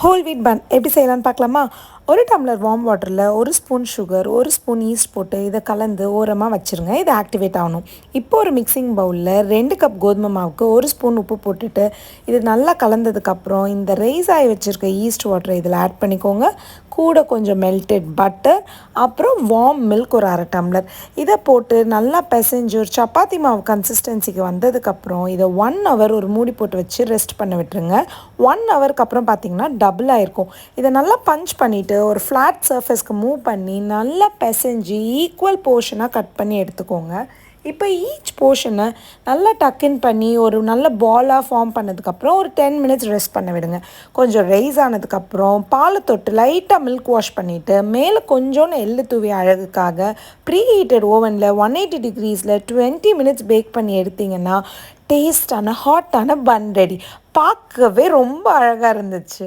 Whole wheat பன் எப்படி செய்யலான்னு பார்க்கலாமா? ஒரு டம்ளர் வார்ம் வாட்டரில் ஒரு ஸ்பூன் சுகர், ஒரு ஸ்பூன் ஈஸ்ட் போட்டு இதை கலந்து ஓரமாக வச்சுருங்க. இது ஆக்டிவேட் ஆகணும். இப்போ ஒரு மிக்சிங் பவுலில் 2 கப் கோதுமை மாவுக்கு ஒரு ஸ்பூன் உப்பு போட்டுட்டு இது நல்லா கலந்ததுக்கப்புறம் இந்த ரைஸ் ஆகி வச்சுருக்க ஈஸ்ட் வாட்டரை இதில் ஆட் பண்ணிக்கோங்க. கூட கொஞ்சம் மெல்டட் பட்டர், அப்புறம் வார்ம் மில்க் ஒரு அரை டம்ளர். இதை போட்டு நல்லா பிசைஞ்சு ஒரு சப்பாத்தி மாவு கன்சிஸ்டன்சிக்கு வந்ததுக்கப்புறம் இதை 1 ஹவர் ஒரு மூடி போட்டு வச்சு ரெஸ்ட் பண்ண விட்டுருங்க. 1 ஹவருக்கு அப்புறம் பார்த்திங்கன்னா டபுள் ஆகிருக்கும். இதை நல்லா பஞ்ச் பண்ணிவிட்டு ஒரு ஃப்ளாட் சர்ஃபேஸ்க்கு மூவ் பண்ணி நல்லா பிசைஞ்சு ஈக்குவல் போர்ஷனாக கட் பண்ணி எடுத்துக்கோங்க. இப்போ ஈச் போர்ஷனை நல்லா டக்கின் பண்ணி ஒரு நல்ல பாலாக ஃபார்ம் பண்ணதுக்கப்புறம் ஒரு 10 மினிட்ஸ் ரெஸ்ட் பண்ண விடுங்க. கொஞ்சம் ரைஸ் ஆனதுக்கப்புறம் பாலை தொட்டு லைட்டாக மில்க் வாஷ் பண்ணிவிட்டு மேலே கொஞ்சோன்னு எள்ளு தூவி அழகுக்காக ப்ரீ ஹீட்டட் ஓவனில் 180 டிகிரீஸில் 20 மினிட்ஸ் பேக் பண்ணி எடுத்திங்கன்னா டேஸ்டான ஹாட்டான பன் ரெடி. பார்க்கவே ரொம்ப அழகாக இருந்துச்சு.